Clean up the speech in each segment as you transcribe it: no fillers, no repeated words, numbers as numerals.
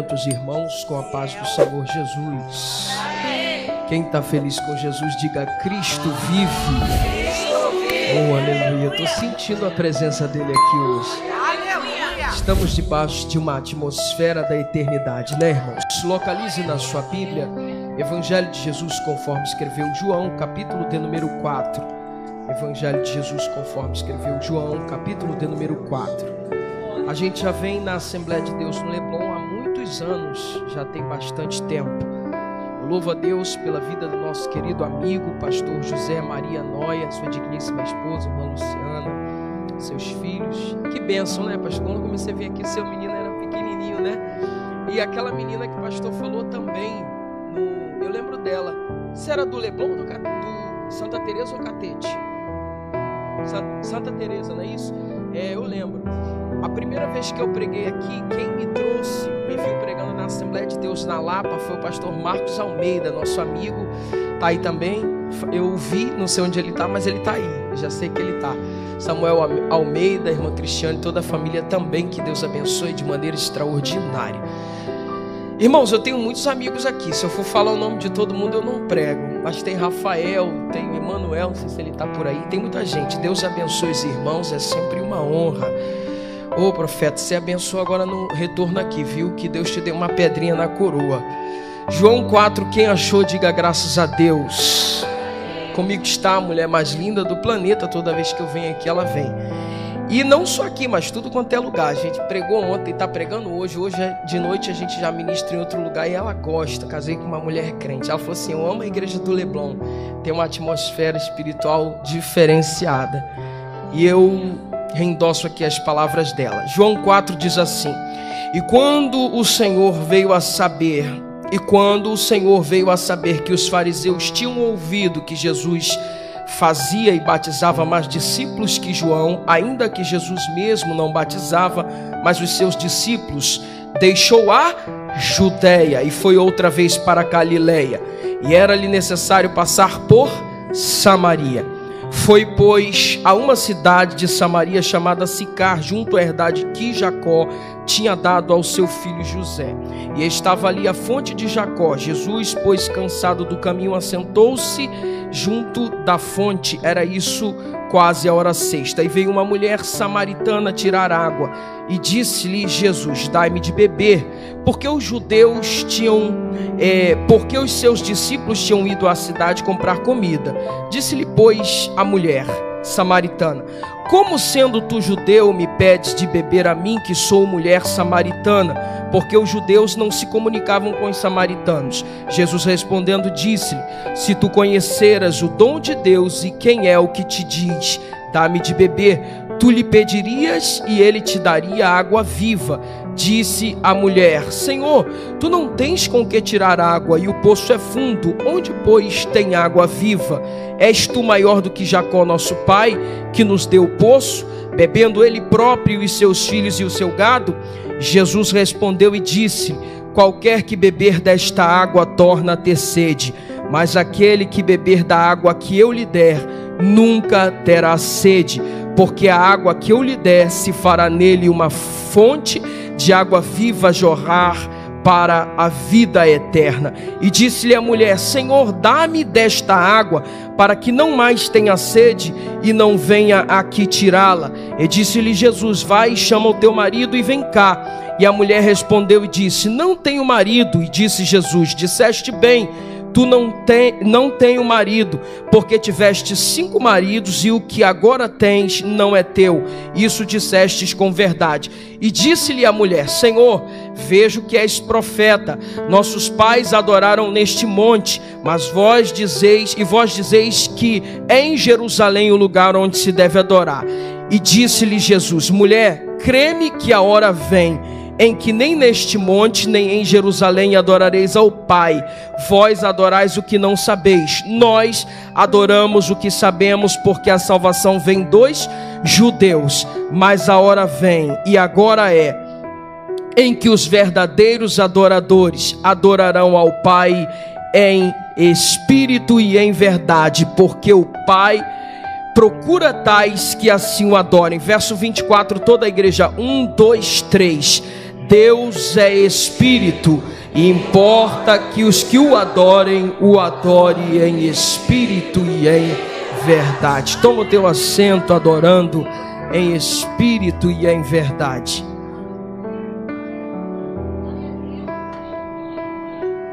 cumprimentos, irmãos, com a paz do Senhor Jesus. Quem está feliz com Jesus, diga: Cristo vive. Oh, aleluia. Estou sentindo a presença dele aqui hoje. Estamos debaixo de uma atmosfera da eternidade, né, irmãos? Localize na sua Bíblia Evangelho de Jesus conforme escreveu João, capítulo de número 4. Evangelho de Jesus conforme escreveu João, capítulo de número 4. A gente já vem na Assembleia de Deus no Leblon há muitos anos, já tem bastante tempo. Eu louvo a Deus pela vida do nosso querido amigo, pastor José Maria Noia, sua digníssima esposa, irmã Luciana, seus filhos. Que bênção, né, pastor? Quando eu comecei a vir aqui, seu menino era pequenininho, né? E aquela menina que o pastor falou também, eu lembro dela. Você era do Leblon ou do Santa Teresa ou Catete? Santa Teresa, não é isso? Eu lembro. A primeira vez que eu preguei aqui, quem me trouxe, me viu pregando na Assembleia de Deus na Lapa, foi o pastor Marcos Almeida, nosso amigo, tá aí também. Eu vi, não sei onde ele tá, mas ele tá aí, já sei que ele tá. Samuel Almeida, irmã Cristiane, toda a família também, que Deus abençoe de maneira extraordinária. Irmãos, eu tenho muitos amigos aqui, se eu for falar o nome de todo mundo eu não prego, mas tem Rafael, tem Emanuel, não sei se ele tá por aí, tem muita gente. Deus abençoe os irmãos, é sempre uma honra. Ô profeta, você abençoa agora no retorno aqui, viu? Que Deus te dê uma pedrinha na coroa. João 4, quem achou, diga graças a Deus. Comigo está a mulher mais linda do planeta, toda vez que eu venho aqui ela vem. E não só aqui, mas tudo quanto é lugar. A gente pregou ontem, está pregando hoje. Hoje de noite a gente já ministra em outro lugar e ela gosta. Casei com uma mulher crente. Ela falou assim: eu amo a igreja do Leblon. Tem uma atmosfera espiritual diferenciada. E eu reendosso aqui as palavras dela. João 4 diz assim: E quando o Senhor veio a saber que os fariseus tinham ouvido que Jesus fazia e batizava mais discípulos que João, ainda que Jesus mesmo não batizava, mas os seus discípulos, deixou a Judeia e foi outra vez para a Galileia, e era-lhe necessário passar por Samaria. Foi, pois, a uma cidade de Samaria chamada Sicar, junto à herdade que Jacó tinha dado ao seu filho José. E estava ali a fonte de Jacó. Jesus, pois, cansado do caminho, assentou-se junto da fonte. Era isso quase a hora sexta. E veio uma mulher samaritana tirar água. E disse-lhe Jesus: dai-me de beber. Porque os seus discípulos tinham ido à cidade comprar comida. Disse-lhe, pois, a mulher samaritana: como sendo tu judeu me pedes de beber a mim, que sou mulher samaritana? Porque os judeus não se comunicavam com os samaritanos. Jesus respondendo disse-lhe: se tu conheceras o dom de Deus e quem é o que te diz, dá-me de beber, tu lhe pedirias e ele te daria água viva. Disse a mulher: Senhor, tu não tens com que tirar água e o poço é fundo. Onde, pois, tem água viva? És tu maior do que Jacó, nosso pai, que nos deu o poço, bebendo ele próprio e seus filhos e o seu gado? Jesus respondeu e disse: qualquer que beber desta água torna a ter sede, mas aquele que beber da água que eu lhe der nunca terá sede, porque a água que eu lhe der se fará nele uma fonte de água viva a jorrar para a vida eterna. E disse-lhe a mulher: Senhor, dá-me desta água, para que não mais tenha sede e não venha aqui tirá-la. E disse-lhe Jesus: vai, chama o teu marido e vem cá. E a mulher respondeu e disse: não tenho marido. E disse Jesus: disseste bem, tu não tenho marido, porque tiveste 5 maridos e o que agora tens não é teu. Isso dissestes com verdade. E disse-lhe a mulher: Senhor, vejo que és profeta. Nossos pais adoraram neste monte, mas vós dizeis que é em Jerusalém o lugar onde se deve adorar. E disse-lhe Jesus: mulher, crê-me que a hora vem em que nem neste monte, nem em Jerusalém adorareis ao Pai. Vós adorais o que não sabeis, nós adoramos o que sabemos, porque a salvação vem dos judeus. Mas a hora vem, e agora é, em que os verdadeiros adoradores adorarão ao Pai em espírito e em verdade, porque o Pai procura tais que assim o adorem. Verso 24, toda a igreja, 1, 2, 3. Deus é espírito, e importa que os que o adorem em espírito e em verdade. Toma o teu assento adorando em espírito e em verdade.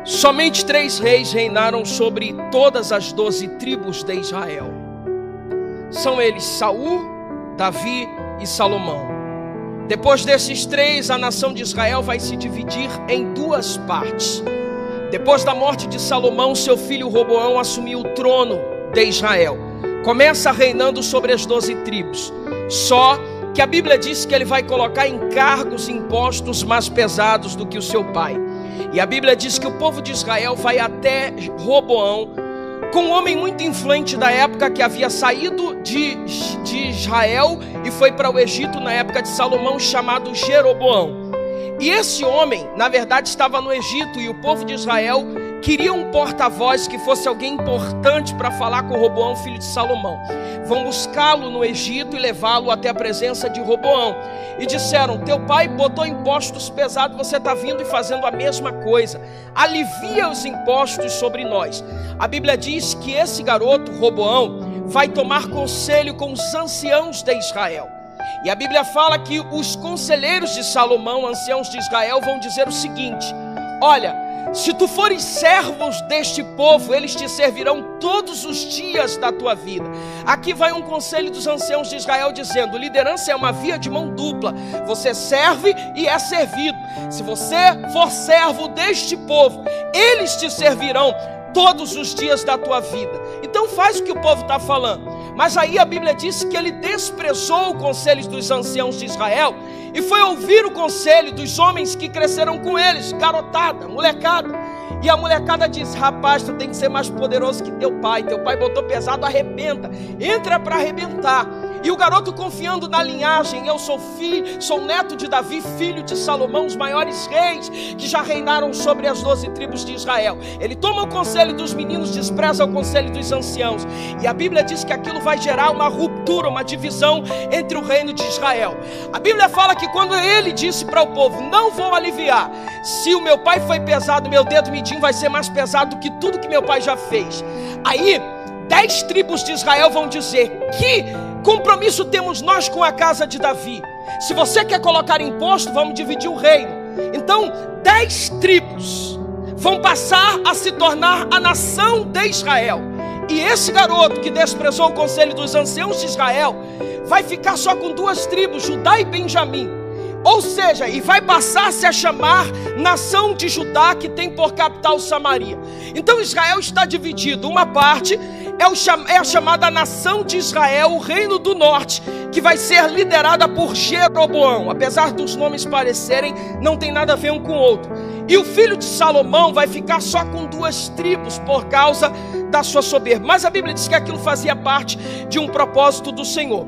Somente 3 reis reinaram sobre todas as 12 tribos de Israel. São eles Saul, Davi e Salomão. Depois desses 3, a nação de Israel vai se dividir em 2 partes. Depois da morte de Salomão, seu filho Roboão assumiu o trono de Israel. Começa reinando sobre as 12 tribos. Só que a Bíblia diz que ele vai colocar encargos e impostos mais pesados do que o seu pai. E a Bíblia diz que o povo de Israel vai até Roboão, com um homem muito influente da época que havia saído de Israel e foi para o Egito na época de Salomão, chamado Jeroboão. E esse homem, na verdade, estava no Egito, e o povo de Israel queria um porta-voz que fosse alguém importante para falar com Roboão, filho de Salomão. Vão buscá-lo no Egito e levá-lo até a presença de Roboão. E disseram: teu pai botou impostos pesados, você está vindo e fazendo a mesma coisa. Alivia os impostos sobre nós. A Bíblia diz que esse garoto, Roboão, vai tomar conselho com os anciãos de Israel. E a Bíblia fala que os conselheiros de Salomão, anciãos de Israel, vão dizer o seguinte: olha, se tu fores servos deste povo, eles te servirão todos os dias da tua vida. Aqui vai um conselho dos anciãos de Israel dizendo: liderança é uma via de mão dupla. Você serve e é servido. Se você for servo deste povo, eles te servirão todos os dias da tua vida. Então faz o que o povo está falando. Mas aí a Bíblia diz que ele desprezou o conselho dos anciãos de Israel e foi ouvir o conselho dos homens que cresceram com eles, garotada, molecada. E a molecada disse: rapaz, tu tem que ser mais poderoso que teu pai botou pesado, arrebenta, entra para arrebentar. E o garoto, confiando na linhagem: eu sou filho, sou neto de Davi, filho de Salomão, os maiores reis que já reinaram sobre as 12 tribos de Israel. Ele toma o conselho dos meninos, despreza o conselho dos anciãos. E a Bíblia diz que aquilo vai gerar uma ruptura, uma divisão entre o reino de Israel. A Bíblia fala que quando ele disse para o povo: não vou aliviar, se o meu pai foi pesado, meu dedo midinho vai ser mais pesado do que tudo que meu pai já fez. Aí 10 tribos de Israel vão dizer: que compromisso temos nós com a casa de Davi? Se você quer colocar imposto, vamos dividir o reino. Então 10 tribos vão passar a se tornar a nação de Israel. E esse garoto que desprezou o conselho dos anciãos de Israel vai ficar só com 2 tribos, Judá e Benjamim. Ou seja, e vai passar-se a chamar nação de Judá, que tem por capital Samaria. Então Israel está dividido. Uma parte é a chamada nação de Israel, o reino do norte, que vai ser liderada por Jeroboão. Apesar dos nomes parecerem, não tem nada a ver um com o outro. E o filho de Salomão vai ficar só com 2 tribos por causa da sua soberba. Mas a Bíblia diz que aquilo fazia parte de um propósito do Senhor.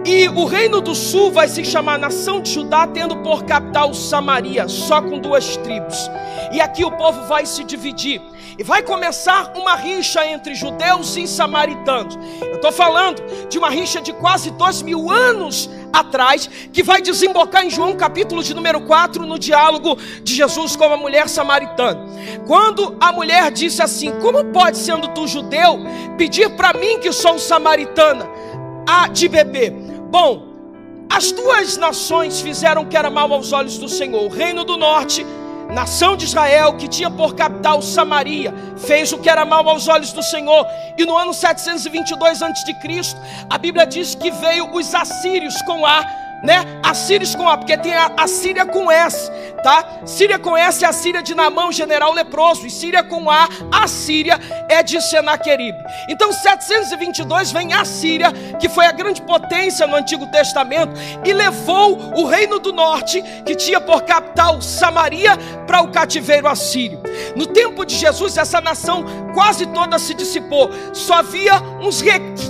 E o reino do sul vai se chamar nação de Judá, tendo por capital Samaria, só com 2 tribos. E aqui o povo vai se dividir. E vai começar uma rixa entre judeus e samaritanos. Eu estou falando de uma rixa de quase 2000 anos atrás, que vai desembocar em João capítulo de número 4, no diálogo de Jesus com a mulher samaritana. Quando a mulher disse assim: como pode, sendo tu judeu, pedir para mim, que sou samaritana, de beber? Bom, as 2 nações fizeram o que era mal aos olhos do Senhor. O reino do norte, nação de Israel, que tinha por capital Samaria, fez o que era mal aos olhos do Senhor. E no ano 722 a.C., a Bíblia diz que veio os assírios com Assírios com A, porque tem a Síria com S, tá? Síria com S é a Síria de Naamã, general leproso. E Síria com A Síria é de Senaqueribe. Então 722 vem a Síria, que foi a grande potência no Antigo Testamento, e levou o reino do norte, que tinha por capital Samaria, para o cativeiro assírio. No tempo de Jesus, essa nação quase toda se dissipou. Só havia uns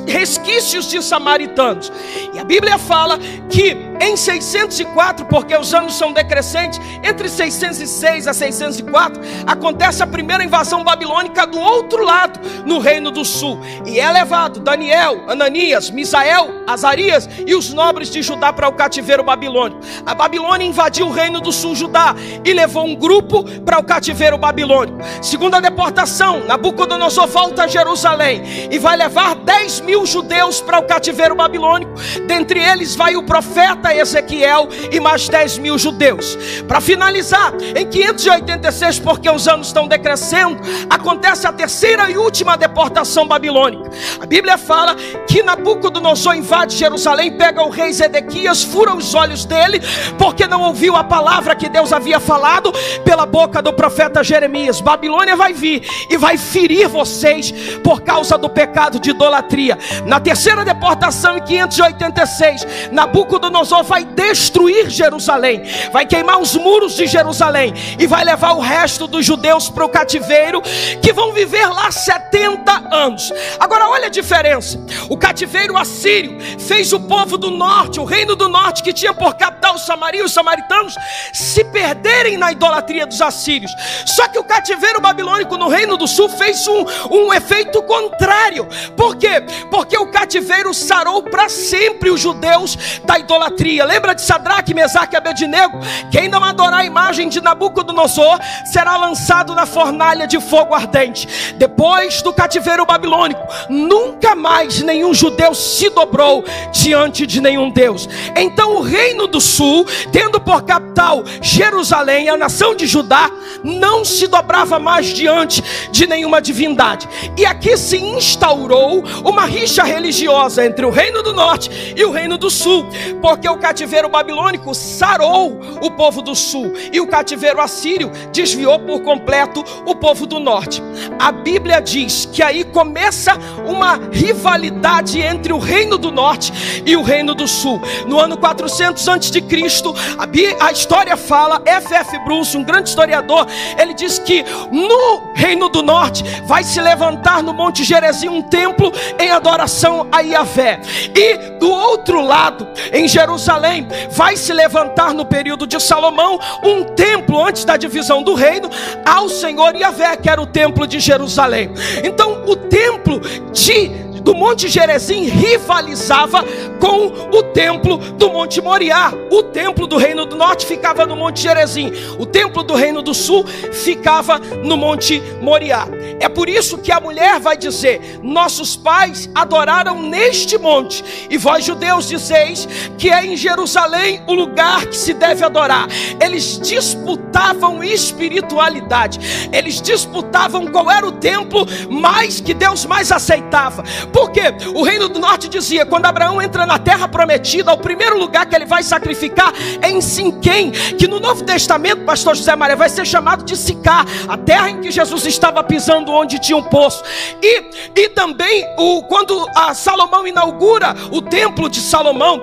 resquícios de samaritanos. E a Bíblia fala que Em 604, porque os anos são decrescentes, entre 606 a 604, acontece a primeira invasão babilônica do outro lado, no Reino do Sul. E é levado Daniel, Ananias, Misael, Azarias e os nobres de Judá para o cativeiro babilônico. A Babilônia invadiu o Reino do Sul, Judá, e levou um grupo para o cativeiro babilônico. Segunda deportação, Nabucodonosor volta a Jerusalém e vai levar 10.000 judeus para o cativeiro babilônico. Dentre eles vai o profeta Ezequiel e mais 10.000 judeus. Para finalizar, em 586, porque os anos estão decrescendo, acontece a terceira e última deportação babilônica. A Bíblia fala que Nabucodonosor invade Jerusalém, pega o rei Zedequias, fura os olhos dele, porque não ouviu a palavra que Deus havia falado pela boca do profeta Jeremias. Babilônia vai vir e vai ferir vocês por causa do pecado de idolatria. Na terceira deportação, em 586, Nabucodonosor vai destruir Jerusalém, vai queimar os muros de Jerusalém e vai levar o resto dos judeus para o cativeiro, que vão viver lá 70 anos. Agora olha a diferença. O cativeiro assírio fez o povo do norte, o reino do norte, que tinha por capital Samaria, os samaritanos, se perderem na idolatria dos assírios. Só que o cativeiro babilônico no Reino do Sul fez um efeito contrário. Por quê? Porque o cativeiro sarou para sempre os judeus da idolatria. Lembra de Sadraque, Mesaque e Abednego? Quem não adorar a imagem de Nabucodonosor será lançado na fornalha de fogo ardente. Depois do cativeiro babilônico, nunca mais nenhum judeu se dobrou diante de nenhum Deus. Então o Reino do Sul, tendo por capital Jerusalém, a nação de Judá, não se dobrava mais diante de nenhuma divindade. E aqui se instaurou uma rixa religiosa entre o Reino do Norte e o Reino do Sul, porque o cativeiro babilônico sarou o povo do Sul e o cativeiro assírio desviou por completo o povo do Norte. A Bíblia diz que aí começa uma rivalidade entre o Reino do Norte e o Reino do Sul. No ano 400 a.C., a história fala, F.F. Bruce, um grande historiador, ele diz que no Reino do Norte vai se levantar no Monte Gerizim um templo em adoração a Yahvé. E do outro lado, em Jerusalém, vai se levantar no período de Salomão um templo, antes da divisão do reino, ao Senhor Yahvé, que era o templo de Jerusalém. Então o templo do Monte Gerizim rivalizava com o templo do Monte Moriá. O templo do Reino do Norte ficava no Monte Gerizim, o templo do Reino do Sul ficava no Monte Moriá. É por isso que a mulher vai dizer: nossos pais adoraram neste monte, e vós judeus dizeis que é em Jerusalém o lugar que se deve adorar. Eles disputavam espiritualidade, eles disputavam qual era o templo que Deus mais aceitava. Porque o Reino do Norte dizia: quando Abraão entra na terra prometida, o primeiro lugar que ele vai sacrificar é em Siquém, que no Novo Testamento, pastor José Maria, vai ser chamado de Sicar, a terra em que Jesus estava pisando, onde tinha um poço. E também quando Salomão inaugura o templo de Salomão,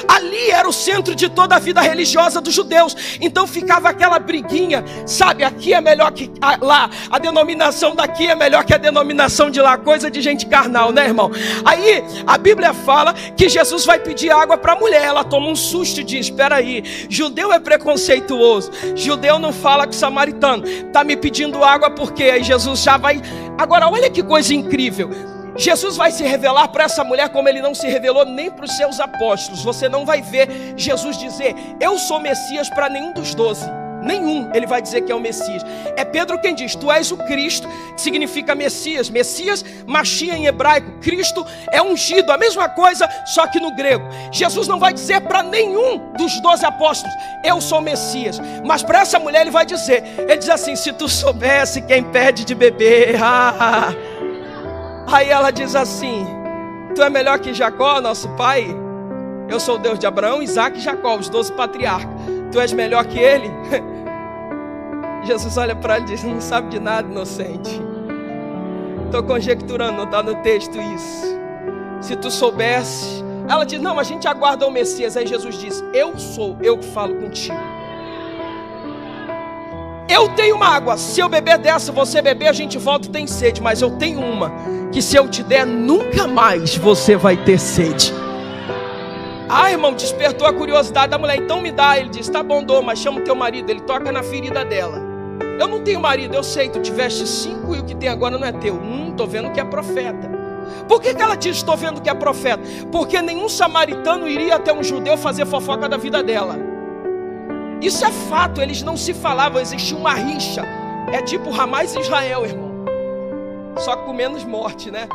ali era o centro de toda a vida religiosa dos judeus. Então ficava aquela briguinha, sabe, aqui é melhor que lá, a denominação daqui é melhor que a denominação de lá, coisa de gente carnal, né, irmão? Aí a Bíblia fala que Jesus vai pedir água para a mulher. Ela toma um susto e diz: espera aí, judeu é preconceituoso, judeu não fala com samaritano, está me pedindo água por quê? Aí Jesus já vai. Agora olha que coisa incrível, Jesus vai se revelar para essa mulher como ele não se revelou nem para os seus apóstolos. Você não vai ver Jesus dizer: eu sou Messias, para nenhum dos 12. Nenhum ele vai dizer que é o Messias. É Pedro quem diz: tu és o Cristo, que significa Messias. Messias, Machia em hebraico. Cristo é ungido, a mesma coisa, só que no grego. Jesus não vai dizer para nenhum dos 12 apóstolos: eu sou Messias. Mas para essa mulher ele vai dizer, ele diz assim: se tu soubesse quem pede de beber. Aí ela diz assim: tu é melhor que Jacó, nosso pai? Eu sou o Deus de Abraão, Isaac e Jacó, os 12 patriarcas. Tu és melhor que ele? Jesus olha para ela e diz: não sabe de nada, inocente. Estou conjecturando, não está no texto isso. Se tu soubesse. Ela diz: não, a gente aguarda o Messias. Aí Jesus diz: eu sou, eu que falo contigo. Eu tenho uma água, se eu beber dessa, você beber, a gente volta e tem sede. Mas eu tenho uma, que se eu te der, nunca mais você vai ter sede. Ah, irmão, despertou a curiosidade da mulher. Então me dá. Ele diz, tá bom, dou, mas chama o teu marido. Ele toca na ferida dela. Eu não tenho marido, eu sei, tu tiveste 5 e o que tem agora não é teu. Tô vendo que é profeta. Por que ela diz, estou vendo que é profeta? Porque nenhum samaritano iria até um judeu fazer fofoca da vida dela. Isso é fato, eles não se falavam, existia uma rixa. É tipo Hamas e Israel, irmão. Só com menos morte, né?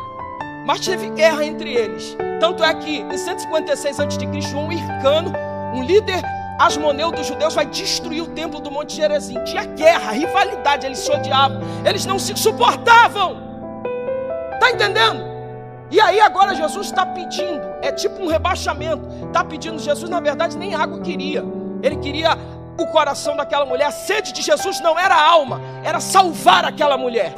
Mas teve guerra entre eles. Tanto é que em 156 a.C., João Hircano, um líder asmoneu dos judeus, vai destruir o templo do Monte Gerizim. Tinha guerra, rivalidade, eles se odiavam, eles não se suportavam. Está entendendo? E aí agora Jesus está pedindo, é tipo um rebaixamento. Está pedindo, Jesus na verdade nem água queria. Ele queria o coração daquela mulher. A sede de Jesus não era a alma, era salvar aquela mulher.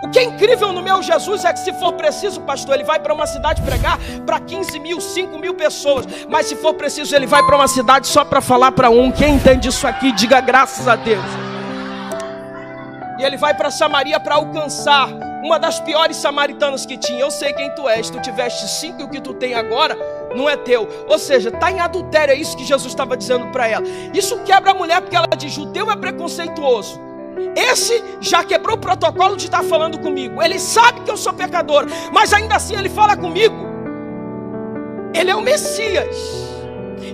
O que é incrível no meu Jesus é que se for preciso, pastor, ele vai para uma cidade pregar para 15 mil, 5 mil pessoas. Mas se for preciso, ele vai para uma cidade só para falar para um. Quem entende isso aqui, diga graças a Deus. E ele vai para Samaria para alcançar uma das piores samaritanas que tinha. Eu sei quem tu és, tu tiveste 5 e o que tu tem agora não é teu. Ou seja, está em adultério, é isso que Jesus estava dizendo para ela. Isso quebra a mulher porque ela diz, judeu é preconceituoso. Esse já quebrou o protocolo de estar falando comigo. Ele sabe que eu sou pecador, mas ainda assim ele fala comigo. Ele é o Messias.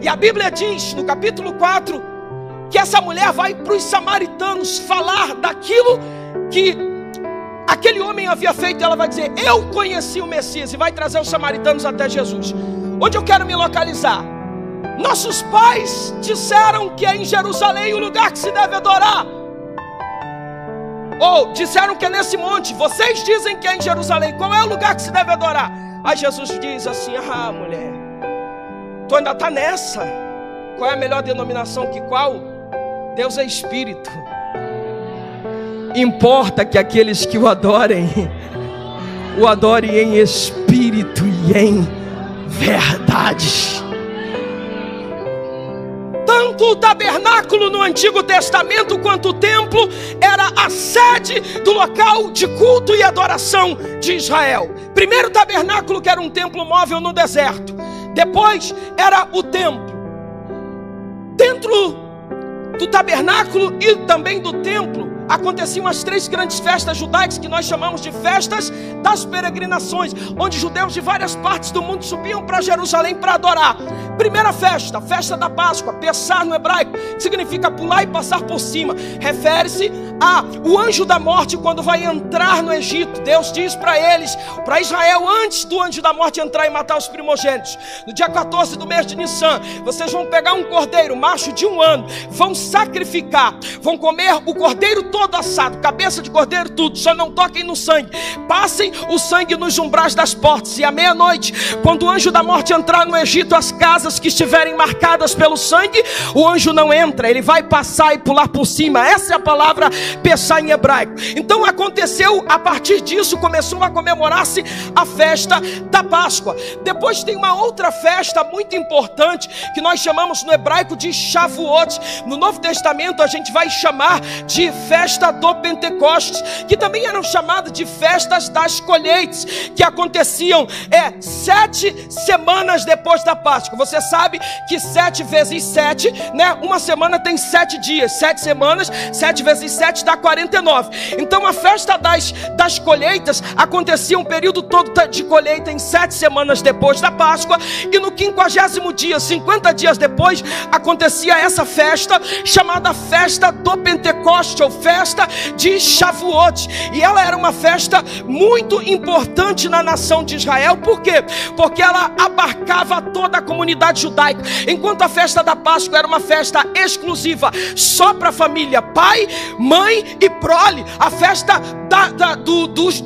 E a Bíblia diz no capítulo 4 que essa mulher vai para os samaritanos falar daquilo que aquele homem havia feito. E ela vai dizer, eu conheci o Messias. E vai trazer os samaritanos até Jesus. Onde eu quero me localizar? Nossos pais disseram que é em Jerusalém o lugar que se deve adorar. Ou disseram que é nesse monte. Vocês dizem que é em Jerusalém. Qual é o lugar que se deve adorar? Aí Jesus diz assim, ah, mulher, tu ainda está nessa. Qual é a melhor denominação que qual? Deus é Espírito. Importa que aqueles que o adorem em Espírito e em verdade. Tanto o tabernáculo no Antigo Testamento quanto o templo era a sede do local de culto e adoração de Israel. Primeiro o tabernáculo, que era um templo móvel no deserto. Depois era o templo. Dentro do tabernáculo e também do templo aconteciam as 3 grandes festas judaicas que nós chamamos de festas das peregrinações, onde judeus de várias partes do mundo subiam para Jerusalém para adorar. Primeira festa, festa da Páscoa, Pessah no hebraico, que significa pular e passar por cima. Refere-se ao anjo da morte quando vai entrar no Egito. Deus diz para eles, para Israel, antes do anjo da morte entrar e matar os primogênitos, no dia 14 do mês de Nissan, vocês vão pegar um cordeiro, macho de 1 ano, vão sacrificar, vão comer o cordeiro todo assado, cabeça de cordeiro, tudo, só não toquem no sangue, passem o sangue nos umbrais das portas, e à meia-noite, quando o anjo da morte entrar no Egito, as casas que estiverem marcadas pelo sangue, o anjo não entra, ele vai passar e pular por cima. Essa é a palavra Pessah em hebraico. Então aconteceu, a partir disso começou a comemorar-se a festa da Páscoa. Depois tem uma outra festa muito importante, que nós chamamos no hebraico de Shavuot. No Novo Testamento a gente vai chamar de festa do Pentecostes, que também eram chamadas de festas das colheitas, que aconteciam 7 semanas depois da Páscoa. Você sabe que 7 vezes 7, né? Uma semana tem 7 dias, 7 semanas, 7 vezes 7 dá 49. Então a festa das colheitas acontecia um período todo de colheita em 7 semanas depois da Páscoa, e no 50º dia, 50 dias depois, acontecia essa festa chamada festa do Pentecostes, ou festa de Shavuot. E ela era uma festa muito importante na nação de Israel. Por quê? Porque ela abarcava toda a comunidade judaica, enquanto a festa da Páscoa era uma festa exclusiva só para a família, pai, mãe e prole. A festa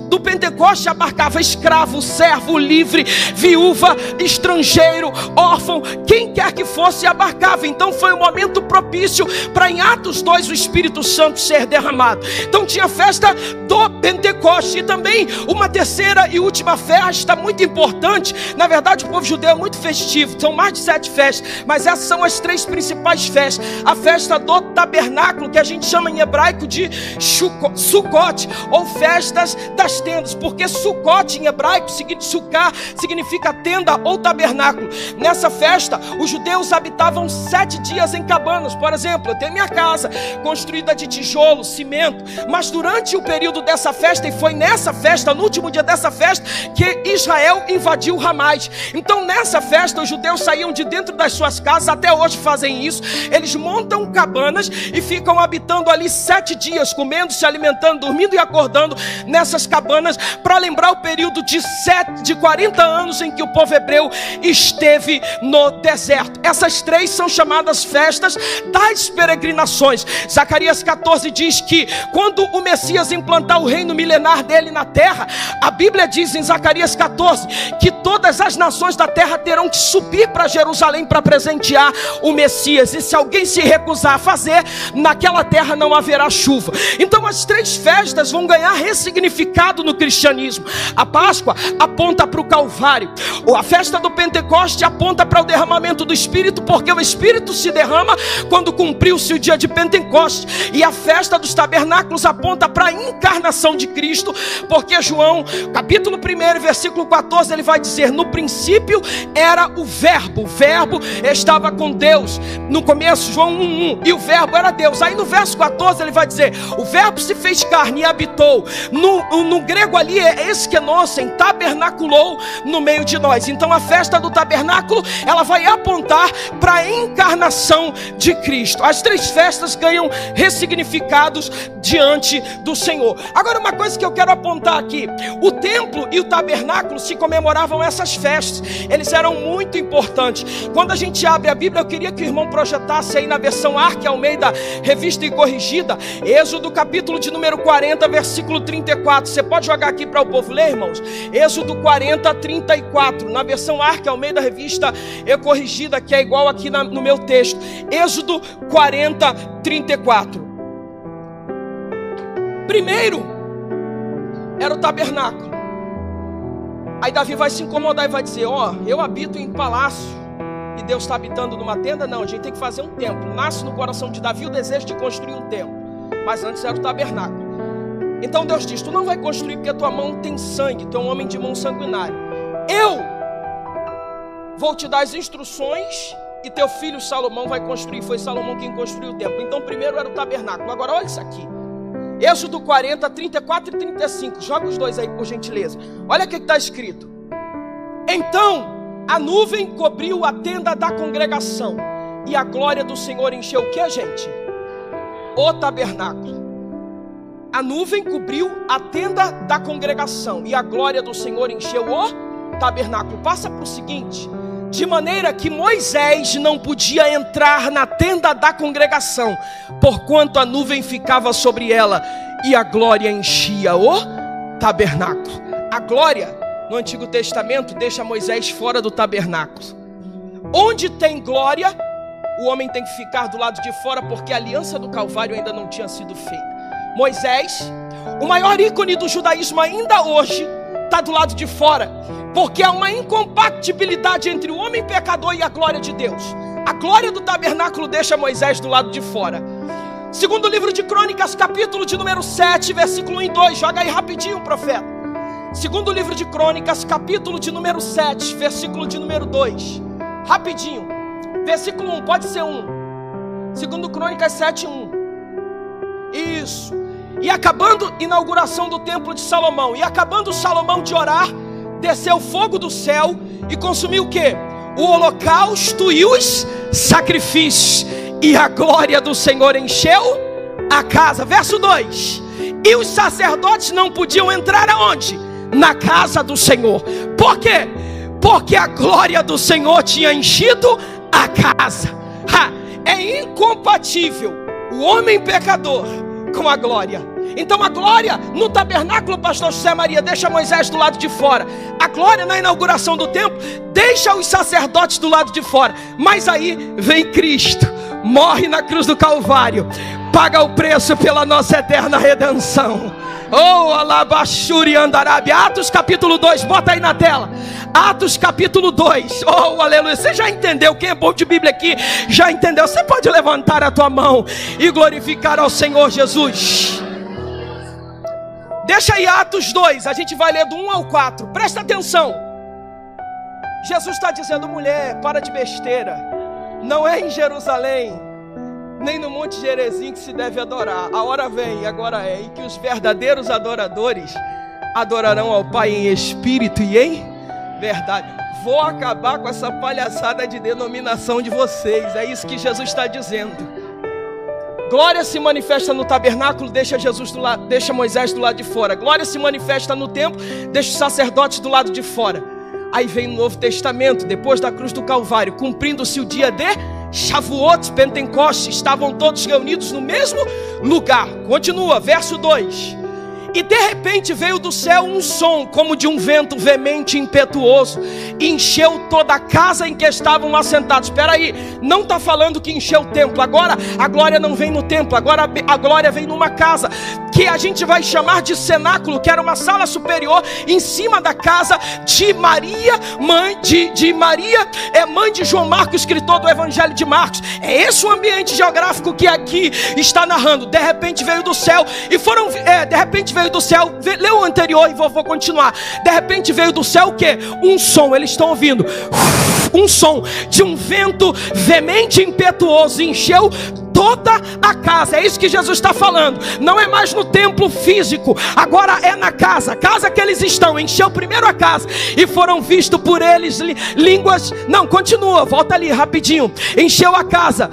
do Pentecostes abarcava escravo, servo, livre, viúva, estrangeiro, órfão, quem quer que fosse abarcava. Então foi um momento propício para em Atos 2 o Espírito Santo ser derramado. Então tinha a festa do Pentecostes, e também uma terceira e última festa muito importante. Na verdade o povo judeu é muito festivo, são mais de 7 festas, mas essas são as 3 principais festas. A festa do tabernáculo, que a gente chama em hebraico de Sukkot, ou festas das tendas, porque Sucote em hebraico, Sukkah, significa tenda ou tabernáculo. Nessa festa, os judeus habitavam 7 dias em cabanas. Por exemplo, eu tenho minha casa construída de tijolo, cimento, mas durante o período dessa festa, e foi nessa festa, no último dia dessa festa, que Israel invadiu Ramás. Então nessa festa os judeus saíam de dentro das suas casas, até hoje fazem isso. Eles montam cabanas e ficam habitando ali 7 dias, comendo, se alimentando, dormindo e acordando nessas cabanas, para lembrar o período de 40 anos em que o povo hebreu esteve no deserto. Essas 3 são chamadas festas das peregrinações. Zacarias 14 diz que quando o Messias implantar o reino milenar dele na terra, a Bíblia diz em Zacarias 14 que todas as nações da terra terão que subir para Jerusalém para presentear o Messias, e se alguém se recusar a fazer, naquela terra não haverá chuva. Então as 3 festas vão ganhar ressignificado no cristianismo. A Páscoa aponta para o Calvário, a festa do Pentecoste aponta para o derramamento do Espírito, porque o Espírito se derrama quando cumpriu-se o dia de Pentecoste, e a festa dos tabernáculos aponta para a encarnação de Cristo, porque João capítulo 1 versículo 14 ele vai dizer: no princípio era o verbo estava com Deus. No começo, João 1:1, e o verbo era Deus. Aí no verso 14 ele vai dizer: o verbo se fez carne e habitou. No grego ali é esquenosen, tabernaculou no meio de nós. Então a festa do tabernáculo, ela vai apontar para a encarnação de Cristo. As 3 festas ganham ressignificados diante do Senhor. Agora, uma coisa que eu quero apontar aqui: o templo e o tabernáculo se comemoravam essas festas, eles eram muito importantes. Quando a gente abre a Bíblia, eu queria que o irmão projetasse aí na versão Arque Almeida, revista e corrigida, Êxodo capítulo de número 40, versículo 34. Você pode jogar aqui para o povo ler, irmãos? Êxodo 40, 34, na versão Arque Almeida, revista e corrigida, que é igual aqui no meu texto. Êxodo 40, 34. Primeiro era o tabernáculo. Aí Davi vai se incomodar e vai dizer: eu habito em palácio e Deus está habitando numa tenda? Não, a gente tem que fazer um templo. Nasce no coração de Davi o desejo de construir um templo, mas antes era o tabernáculo. Então Deus diz: tu não vai construir porque a tua mão tem sangue, tu é um homem de mão sanguinária. Eu vou te dar as instruções e teu filho Salomão vai construir. Foi Salomão quem construiu o templo. Então primeiro era o tabernáculo. Agora olha isso aqui, Êxodo 40, 34 e 35. Joga os dois aí, por gentileza. Olha o que está escrito: então a nuvem cobriu a tenda da congregação, e a glória do Senhor encheu o que, gente? O tabernáculo. A nuvem cobriu a tenda da congregação, e a glória do Senhor encheu o tabernáculo. Passa para o seguinte: de maneira que Moisés não podia entrar na tenda da congregação, porquanto a nuvem ficava sobre ela, e a glória enchia o tabernáculo. A glória, no Antigo Testamento, deixa Moisés fora do tabernáculo. Onde tem glória, o homem tem que ficar do lado de fora, porque a aliança do Calvário ainda não tinha sido feita. Moisés, o maior ícone do judaísmo ainda hoje, está do lado de fora, porque há uma incompatibilidade entre o homem pecador e a glória de Deus. A glória do tabernáculo deixa Moisés do lado de fora. Segundo livro de Crônicas, capítulo de número 7, versículo 1 e 2. Joga aí rapidinho, profeta. Segundo livro de Crônicas, capítulo de número 7, versículo de número 2. Rapidinho. Versículo 1, pode ser 1. Segundo Crônicas 7, 1. Isso. E acabando a inauguração do templo de Salomão, e acabando Salomão de orar, desceu fogo do céu e consumiu o quê? O holocausto e os sacrifícios, e a glória do Senhor encheu a casa. Verso 2: e os sacerdotes não podiam entrar aonde? Na casa do Senhor. Por quê? Porque a glória do Senhor tinha enchido a casa. É incompatível o homem pecador com a glória. Então a glória no tabernáculo, pastor José Maria, deixa Moisés do lado de fora. A glória na inauguração do templo deixa os sacerdotes do lado de fora. Mas aí vem Cristo, morre na cruz do Calvário, paga o preço pela nossa eterna redenção. Oh, alabashuri andarabi. Atos capítulo 2, bota aí na tela. Atos capítulo 2. Oh, aleluia. Você já entendeu? Quem é bom de Bíblia aqui já entendeu. Você pode levantar a tua mão e glorificar ao Senhor Jesus. Deixa aí Atos 2, a gente vai ler do 1 ao 4. Presta atenção. Jesus está dizendo: mulher, para de besteira. Não é em Jerusalém, nem no Monte Gerizim que se deve adorar. A hora vem, agora é, em que os verdadeiros adoradores adorarão ao Pai em espírito e em verdade. Vou acabar com essa palhaçada de denominação de vocês. É isso que Jesus está dizendo. Glória se manifesta no tabernáculo, deixa Moisés do lado de fora. Glória se manifesta no templo, deixa os sacerdotes do lado de fora. Aí vem o Novo Testamento, depois da cruz do Calvário, cumprindo-se o dia de Shavuot, Pentecostes, estavam todos reunidos no mesmo lugar. Continua, verso 2. E de repente veio do céu um som, como de um vento veemente e impetuoso, e encheu toda a casa em que estavam assentados. Espera aí, não está falando que encheu o templo. Agora a glória não vem no templo, agora a glória vem numa casa, que a gente vai chamar de cenáculo, que era uma sala superior, em cima da casa de Maria, mãe de Maria, mãe de João Marcos, escritor do Evangelho de Marcos. É esse o ambiente geográfico que aqui está narrando. De repente veio do céu, e foram, de repente veio do céu, lê o anterior e vou continuar. De repente veio do céu o que? Um som, eles estão ouvindo, um som de um vento veemente e impetuoso, encheu toda a casa. É isso que Jesus está falando. Não é mais no templo físico, agora é na casa, casa que eles estão. Encheu primeiro a casa, e foram vistos por eles línguas. Não, continua, volta ali rapidinho. Encheu a casa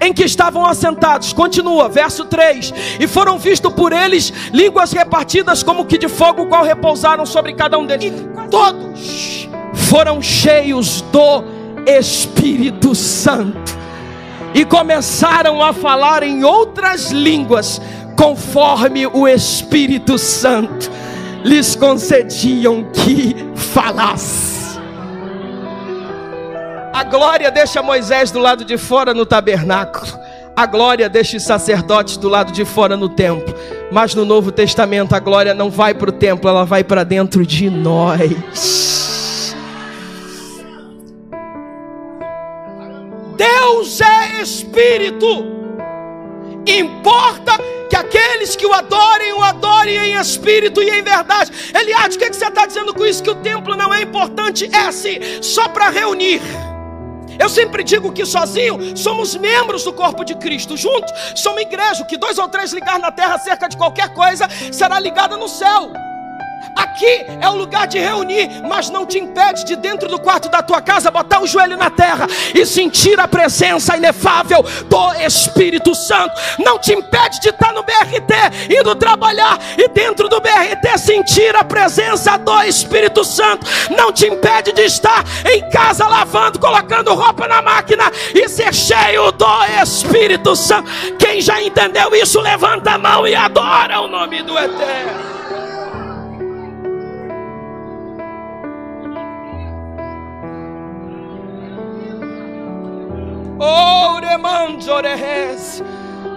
em que estavam assentados. Continua, verso 3. E foram vistos por eles línguas repartidas como que de fogo, qual repousaram sobre cada um deles. E todos foram cheios do Espírito Santo e começaram a falar em outras línguas, conforme o Espírito Santo lhes concediam que falasse. A glória deixa Moisés do lado de fora no tabernáculo, a glória deixa os sacerdotes do lado de fora no templo. Mas no Novo Testamento a glória não vai para o templo, ela vai para dentro de nós. Deus é Espírito. Importa que aqueles que o adorem em espírito e em verdade. Eliade, o que você está dizendo com isso? Que o templo não é importante? É assim, só para reunir. Eu sempre digo que sozinho somos membros do corpo de Cristo, juntos somos igreja. O que 2 ou 3 ligar na terra acerca de qualquer coisa será ligada no céu. Aqui é o lugar de reunir, mas não te impede de, dentro do quarto da tua casa, botar o joelho na terra e sentir a presença inefável do Espírito Santo. Não te impede de estar no BRT, indo trabalhar, e dentro do BRT sentir a presença do Espírito Santo. Não te impede de estar em casa lavando, colocando roupa na máquina e ser cheio do Espírito Santo. Quem já entendeu isso, levanta a mão e adora o nome do Eterno.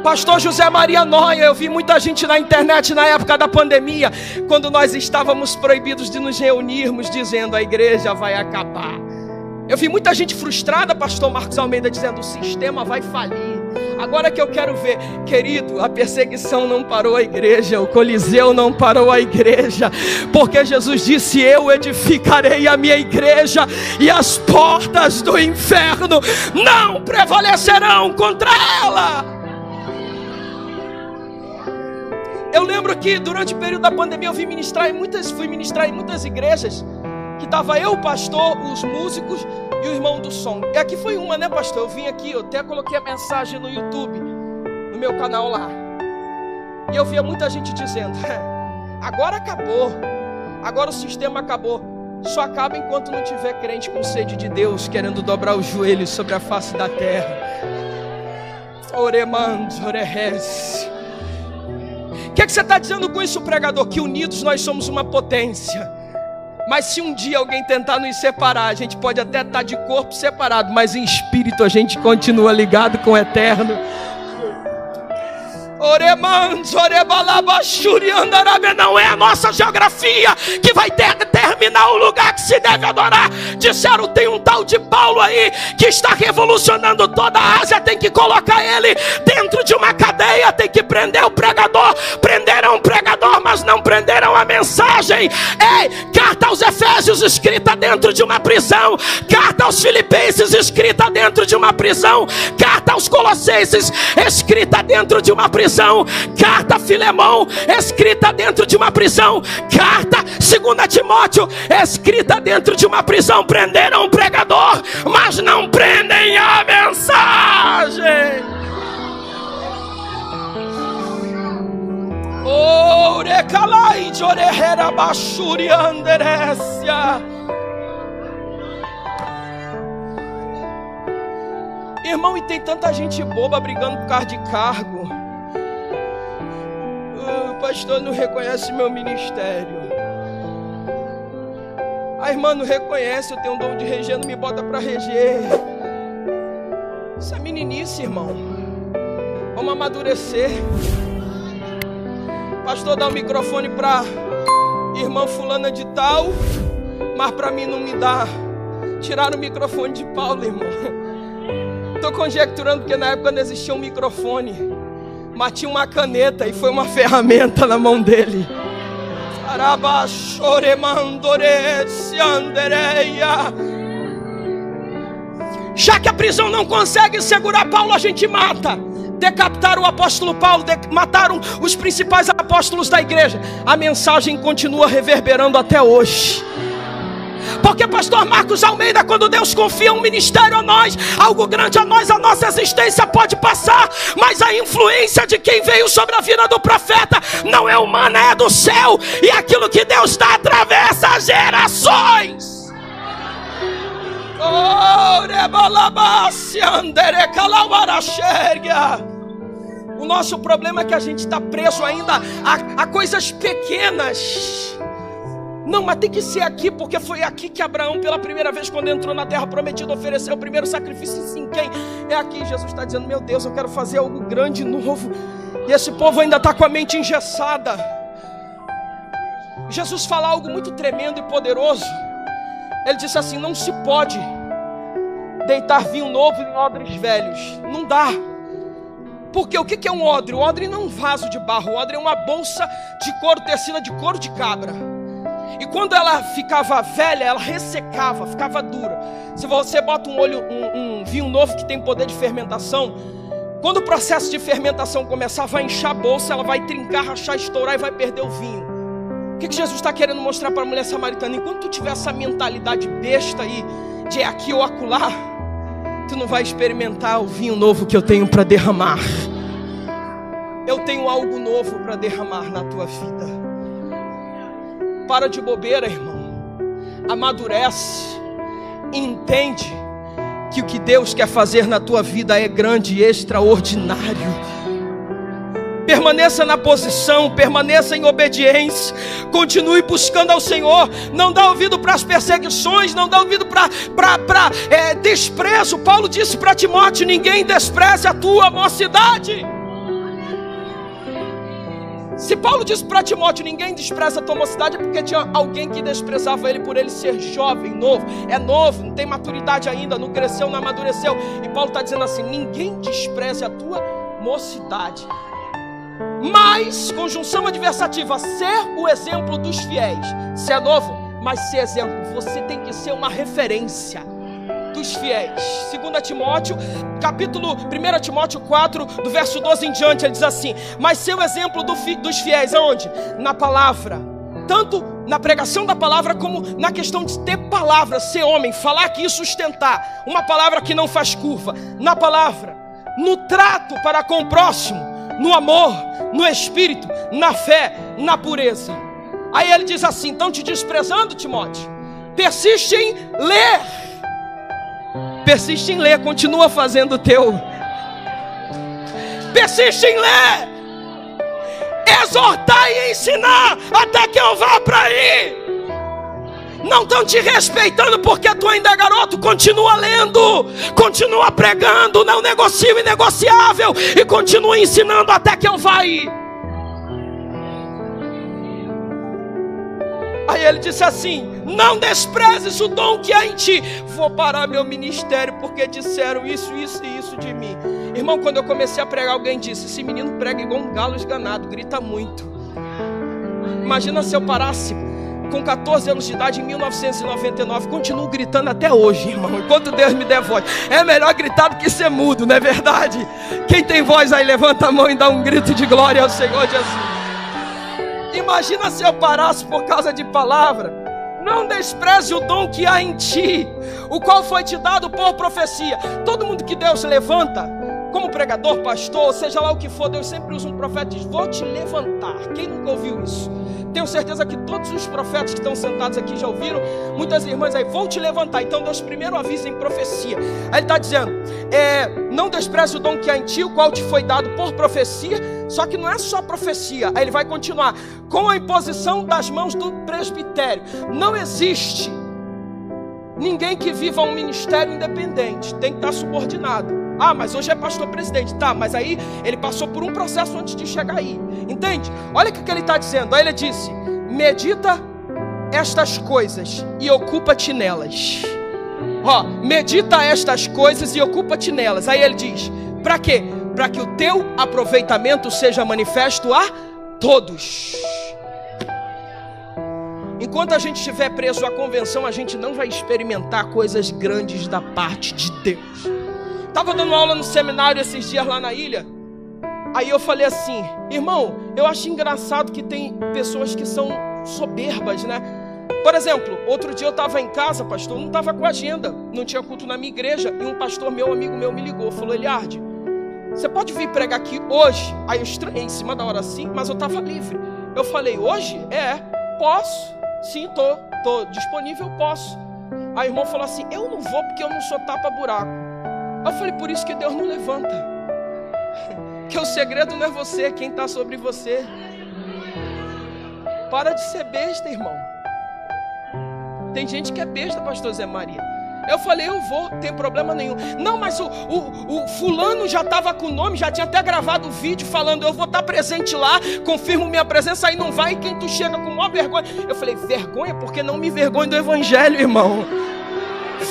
Pastor José Maria Noia, eu vi muita gente na internet na época da pandemia, quando nós estávamos proibidos de nos reunirmos, dizendo: a igreja vai acabar. Eu vi muita gente frustrada, pastor Marcos Almeida, dizendo: o sistema vai falir. Agora que eu quero ver, querido, a perseguição não parou a igreja, o Coliseu não parou a igreja, porque Jesus disse: eu edificarei a minha igreja e as portas do inferno não prevalecerão contra ela. Eu lembro que durante o período da pandemia eu fui ministrar em muitas igrejas, que estava eu, o pastor, os músicos e o irmão do som. E aqui foi uma, né, pastor? Eu vim aqui, eu até coloquei a mensagem no YouTube, no meu canal lá. E eu via muita gente dizendo: agora acabou, agora o sistema acabou. Só acaba enquanto não tiver crente com sede de Deus, querendo dobrar os joelhos sobre a face da terra. Oremans, orehes. O que você está dizendo com isso, pregador? Que unidos nós somos uma potência. Mas se um dia alguém tentar nos separar, a gente pode até estar de corpo separado, mas em espírito a gente continua ligado com o Eterno. Não é a nossa geografia que vai determinar o lugar que se deve adorar. Disseram, tem um tal de Paulo aí que está revolucionando toda a Ásia, tem que colocar ele dentro de uma cadeia, tem que prender o pregador. Prenderam o pregador, mas não prenderam a mensagem. Ei, carta aos Efésios escrita dentro de uma prisão, carta aos Filipenses escrita dentro de uma prisão, carta aos Colossenses escrita dentro de uma prisão, carta a Filemão escrita dentro de uma prisão, carta 2 Timóteo escrita dentro de uma prisão. Prenderam o pregador, mas não prendem a mensagem. Orecalai de orehera bashuri anderécia. Irmão, e tem tanta gente boba brigando por causa de cargo. O pastor não reconhece meu ministério. A irmã não reconhece, eu tenho um dom de reger, não me bota para reger. Isso é meninice, irmão. Vamos amadurecer. Pastor dá o microfone para irmã fulana de tal, mas para mim não me dá. Tiraram o microfone de Paulo, irmão. Estou conjecturando porque na época não existia um microfone, mas tinha uma caneta e foi uma ferramenta na mão dele. Já que a prisão não consegue segurar Paulo, a gente mata. Decapitaram o apóstolo Paulo, mataram os principais apóstolos da igreja. A mensagem continua reverberando até hoje. Porque pastor Marcos Almeida, quando Deus confia um ministério a nós, algo grande a nós, a nossa existência pode passar, mas a influência de quem veio sobre a vida do profeta não é humana, é do céu. E aquilo que Deus dá atravessa gerações. O nosso problema é que a gente está preso ainda a coisas pequenas. Não, mas tem que ser aqui, porque foi aqui que Abraão, pela primeira vez, quando entrou na terra prometida, ofereceu o primeiro sacrifício. Sim, quem? É aqui. Jesus está dizendo, meu Deus, eu quero fazer algo grande, novo. E esse povo ainda está com a mente engessada. Jesus fala algo muito tremendo e poderoso. Ele disse assim, não se pode deitar vinho novo em odres velhos. Não dá. Porque o que é um odre? O odre não é um vaso de barro. O odre é uma bolsa de couro, tecida de couro de cabra. E quando ela ficava velha, ela ressecava, ficava dura. Se você bota um vinho novo que tem poder de fermentação, quando o processo de fermentação começar, vai inchar a bolsa, ela vai trincar, rachar, estourar e vai perder o vinho. O que Jesus está querendo mostrar para a mulher samaritana? Enquanto tu tiver essa mentalidade besta aí, de aqui ou acolá, tu não vai experimentar o vinho novo que eu tenho para derramar. Eu tenho algo novo para derramar na tua vida. Para de bobeira, irmão. Amadurece. Entende que o que Deus quer fazer na tua vida é grande e extraordinário. Permaneça na posição, permaneça em obediência. Continue buscando ao Senhor. Não dá ouvido para as perseguições, não dá ouvido para desprezo. Paulo disse para Timóteo, ninguém despreze a tua mocidade. Se Paulo disse para Timóteo, ninguém despreza a tua mocidade, é porque tinha alguém que desprezava ele por ele ser jovem, novo. É novo, não tem maturidade ainda, não cresceu, não amadureceu. E Paulo está dizendo assim, ninguém despreze a tua mocidade. Mas, conjunção adversativa, ser o exemplo dos fiéis. Se é novo, mas ser exemplo, você tem que ser uma referência dos fiéis. 2 Timóteo, capítulo 1 Timóteo 4, do verso 12 em diante, ele diz assim, mas ser o exemplo dos fiéis, aonde? Na palavra, tanto na pregação da palavra, como na questão de ter palavra, ser homem, falar aqui e sustentar, uma palavra que não faz curva, na palavra, no trato para com o próximo, no amor, no espírito, na fé, na pureza. Aí ele diz assim, então te desprezando, Timóteo, persiste em ler. Persiste em ler, continua fazendo o teu. Persiste em ler, exortar e ensinar até que eu vá para aí. Não estão te respeitando porque tu ainda é garoto. Continua lendo, continua pregando, não negocia o inegociável e continua ensinando até que eu vá ir. Aí ele disse assim: não desprezes o dom que há em ti. Vou parar meu ministério porque disseram isso, isso e isso de mim. Irmão, quando eu comecei a pregar, alguém disse: esse menino prega igual um galo esganado, grita muito. Imagina se eu parasse com 14 anos de idade em 1999, continuo gritando até hoje, irmão, enquanto Deus me der voz. É melhor gritar do que ser mudo, não é verdade? Quem tem voz aí, levanta a mão e dá um grito de glória ao Senhor Jesus. Imagina se eu parasse por causa de palavra. Não despreze o dom que há em ti, o qual foi te dado por profecia. Todo mundo que Deus levanta, como pregador, pastor, seja lá o que for, Deus sempre usa um profeta e diz: vou te levantar. Quem nunca ouviu isso? Tenho certeza que todos os profetas que estão sentados aqui já ouviram. Muitas irmãs aí: vou te levantar. Então Deus primeiro avisa em profecia. Aí Ele está dizendo: não despreze o dom que há em ti, o qual te foi dado por profecia. Só que não é só profecia. Aí Ele vai continuar: com a imposição das mãos do presbitério. Não existe ninguém que viva um ministério independente. Tem que estar subordinado. Ah, mas hoje é pastor presidente. Tá, mas aí ele passou por um processo antes de chegar aí. Entende? Olha o que ele está dizendo. Aí ele disse: medita estas coisas e ocupa-te nelas. Medita estas coisas e ocupa-te nelas. Aí ele diz: para quê? Para que o teu aproveitamento seja manifesto a todos. Enquanto a gente estiver preso à convenção, a gente não vai experimentar coisas grandes da parte de Deus. Estava dando aula no seminário esses dias lá na ilha. Aí eu falei assim: irmão, eu acho engraçado que tem pessoas que são soberbas, né? Por exemplo, outro dia eu estava em casa, pastor, não estava com agenda, não tinha culto na minha igreja. E um pastor meu, amigo meu, me ligou, falou: Eliardi, você pode vir pregar aqui hoje? Aí eu estranhei em cima da hora assim, mas eu estava livre. Eu falei: hoje? Posso. Sim, tô disponível, posso. Aí o irmão falou assim: eu não vou porque eu não sou tapa-buraco. Eu falei: por isso que Deus não levanta. Que o segredo não é você, quem está sobre você. Para de ser besta, irmão. Tem gente que é besta, pastor Zé Maria. Eu falei: eu vou, não tem problema nenhum. Não, mas o fulano já estava com o nome, já tinha até gravado o vídeo falando: eu vou estar presente lá, confirmo minha presença. Aí não vai, e quem tu chega com maior vergonha. Eu falei: vergonha? Porque não me vergonho do evangelho, irmão.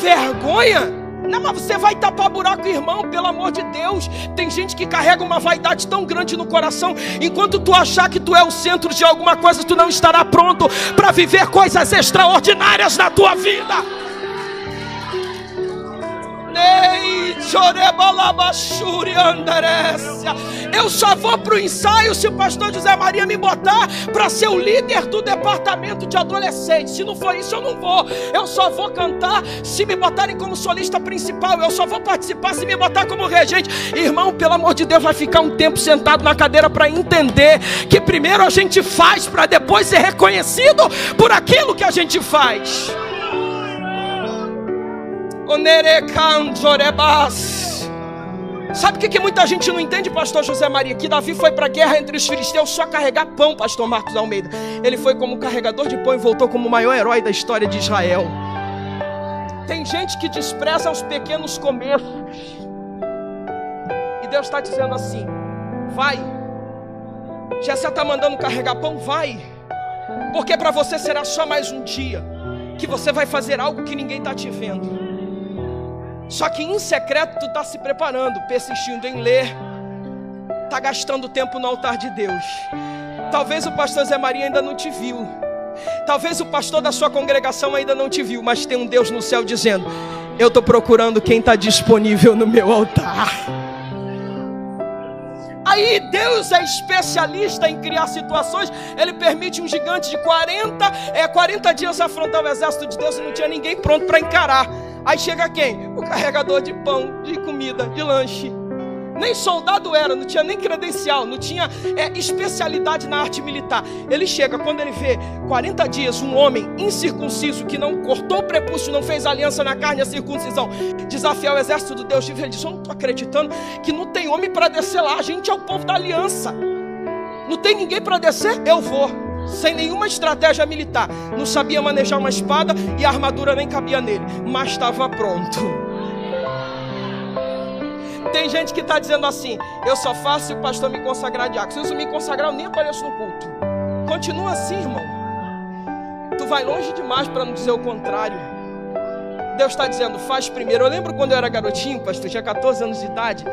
Vergonha? Não, mas você vai tapar buraco, irmão, pelo amor de Deus. Tem gente que carrega uma vaidade tão grande no coração. Enquanto tu achar que tu é o centro de alguma coisa, tu não estará pronto para viver coisas extraordinárias na tua vida. Eu só vou para o ensaio se o pastor José Maria me botar para ser o líder do departamento de adolescentes. Se não for isso, eu não vou. Eu só vou cantar se me botarem como solista principal. Eu só vou participar se me botar como regente. Irmão, pelo amor de Deus, vai ficar um tempo sentado na cadeira para entender que primeiro a gente faz para depois ser reconhecido por aquilo que a gente faz. Sabe o que muita gente não entende, pastor José Maria? Que Davi foi para a guerra entre os filisteus só carregar pão, pastor Marcos Almeida. Ele foi como carregador de pão e voltou como o maior herói da história de Israel. Tem gente que despreza os pequenos começos. E Deus está dizendo assim: vai. Jessé está mandando carregar pão? Vai. Porque para você será só mais um dia que você vai fazer algo que ninguém está te vendo. Só que em secreto tu está se preparando, persistindo em ler, está gastando tempo no altar de Deus. Talvez o pastor Zé Maria ainda não te viu, talvez o pastor da sua congregação ainda não te viu, mas tem um Deus no céu dizendo: eu estou procurando quem está disponível no meu altar. Aí Deus é especialista em criar situações. Ele permite um gigante de 40 dias afrontar o exército de Deus e não tinha ninguém pronto para encarar. Aí chega quem? O carregador de pão, de comida, de lanche. Nem soldado era, não tinha nem credencial, não tinha especialidade na arte militar. Ele chega, quando ele vê 40 dias um homem incircunciso que não cortou o prepúcio, não fez aliança na carne, a circuncisão, desafiar o exército do Deus vivo. Ele diz: eu não estou acreditando que não tem homem para descer lá. A gente é o povo da aliança, não tem ninguém para descer, eu vou. sem nenhuma estratégia militar. Não sabia manejar uma espada e a armadura nem cabia nele, mas estava pronto. Tem gente que está dizendo assim: eu só faço se o pastor me consagrar diácono. Se eu me consagrar, eu nem apareço no culto. Continua assim, irmão. Tu vai longe demais para não dizer o contrário. Deus está dizendo: faz primeiro. Eu lembro quando eu era garotinho, pastor, tinha 14 anos de idade.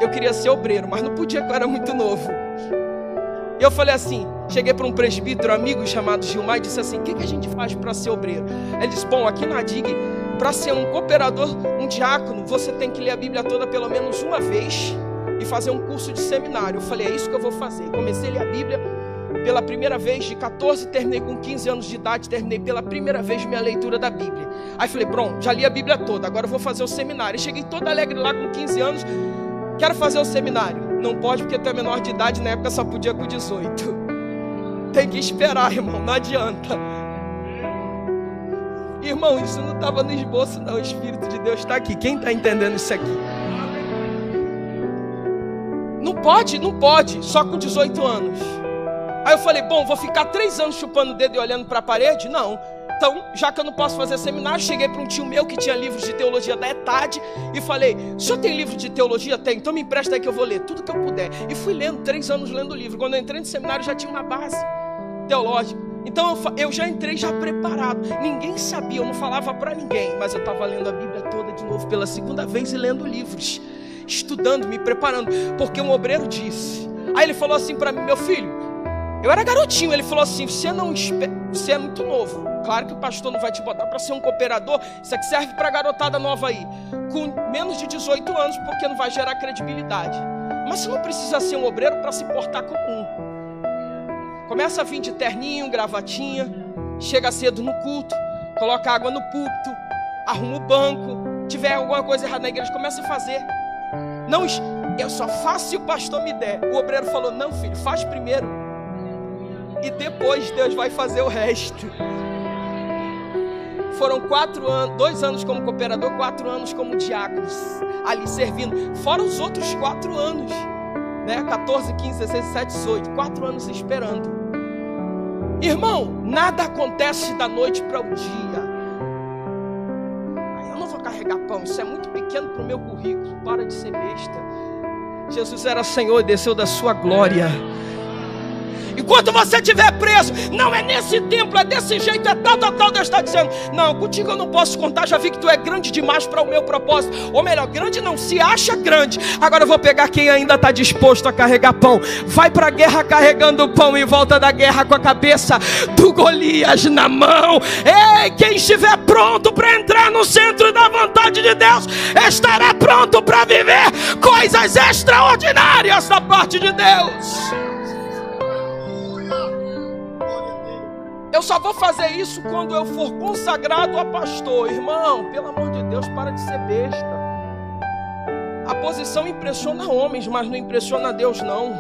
Eu queria ser obreiro, mas não podia, porque eu era muito novo. E eu falei assim, cheguei para um presbítero amigo chamado Gilmar e disse assim: o que a gente faz para ser obreiro? Ele disse: bom, aqui na DIG, para ser um cooperador, um diácono, você tem que ler a Bíblia toda pelo menos uma vez e fazer um curso de seminário. Eu falei: é isso que eu vou fazer. Comecei a ler a Bíblia pela primeira vez de 14, terminei com 15 anos de idade, terminei pela primeira vez minha leitura da Bíblia. Aí falei: pronto, já li a Bíblia toda, agora eu vou fazer o seminário. E cheguei todo alegre lá com 15 anos, quero fazer o seminário. Não pode, porque tu é menor de idade, na época só podia com 18. Tem que esperar, irmão, não adianta. Irmão, isso não estava no esboço, não. O Espírito de Deus está aqui. Quem está entendendo isso aqui? Não pode, só com 18 anos. Aí eu falei: bom, vou ficar 3 anos chupando o dedo e olhando para a parede? Não. Então, já que eu não posso fazer seminário, cheguei para um tio meu que tinha livros de teologia da ETAD e falei: o senhor tem livro de teologia? Tem, então me empresta aí que eu vou ler tudo que eu puder. E fui lendo, 3 anos lendo o livro. Quando eu entrei no seminário já tinha uma base teológica. Então eu já entrei já preparado. Ninguém sabia, eu não falava para ninguém, mas eu estava lendo a Bíblia toda de novo pela segunda vez e lendo livros, estudando, me preparando, porque um obreiro disse. Aí ele falou assim para mim: meu filho, eu era garotinho, ele falou assim: você é muito novo. Claro que o pastor não vai te botar para ser um cooperador. Isso aqui serve para garotada nova aí, com menos de 18 anos, porque não vai gerar credibilidade. Mas você não precisa ser um obreiro para se portar como um. Começa a vir de terninho, gravatinha, chega cedo no culto, coloca água no púlpito, arruma o banco, tiver alguma coisa errada na igreja, começa a fazer. Não, eu só faço se o pastor me der. O obreiro falou: não, filho, faz primeiro e depois Deus vai fazer o resto. Foram 4 anos, 2 anos como cooperador, 4 anos como diáconos, ali servindo, fora os outros 4 anos, né? 14, 15, 16, 17, 18, 4 anos esperando. Irmão, nada acontece da noite para o dia. Eu não vou carregar pão, isso é muito pequeno para o meu currículo. Para de ser besta. Jesus era Senhor e desceu da sua glória. Enquanto você estiver preso, não é nesse templo, é desse jeito, é tal, Deus está dizendo: não, contigo eu não posso contar, já vi que tu é grande demais para o meu propósito. Ou melhor, grande não, se acha grande. Agora eu vou pegar quem ainda está disposto a carregar pão. Vai para a guerra carregando pão e volta da guerra com a cabeça do Golias na mão. Ei, quem estiver pronto para entrar no centro da vontade de Deus, estará pronto para viver coisas extraordinárias da parte de Deus. Eu só vou fazer isso quando eu for consagrado a pastor. Irmão, pelo amor de Deus, para de ser besta. A posição impressiona homens, mas não impressiona Deus, não.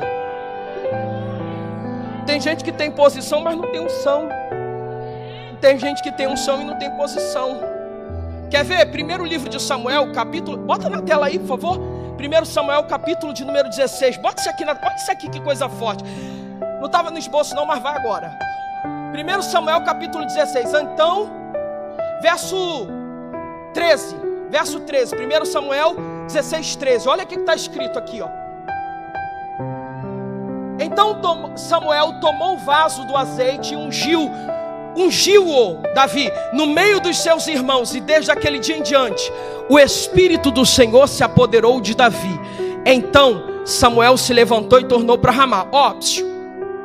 Tem gente que tem posição, mas não tem unção. Tem gente que tem unção e não tem posição. Quer ver? Primeiro livro de Samuel, capítulo... Bota na tela aí, por favor. 1 Samuel, capítulo de número 16. Bota isso aqui, olha isso aqui, que coisa forte. Não estava no esboço não, mas vai agora. 1 Samuel capítulo 16, então, verso 13, 1 Samuel 16, 13, olha o que está escrito aqui, ó. Então Samuel tomou o vaso do azeite e ungiu-o, Davi, no meio dos seus irmãos, e desde aquele dia em diante, o Espírito do Senhor se apoderou de Davi. Então Samuel se levantou e tornou para Ramá.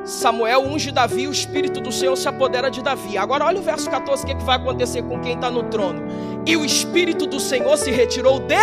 Samuel unge Davi, o Espírito do Senhor se apodera de Davi. Agora olha o verso 14, o que vai acontecer com quem está no trono. E o Espírito do Senhor se retirou de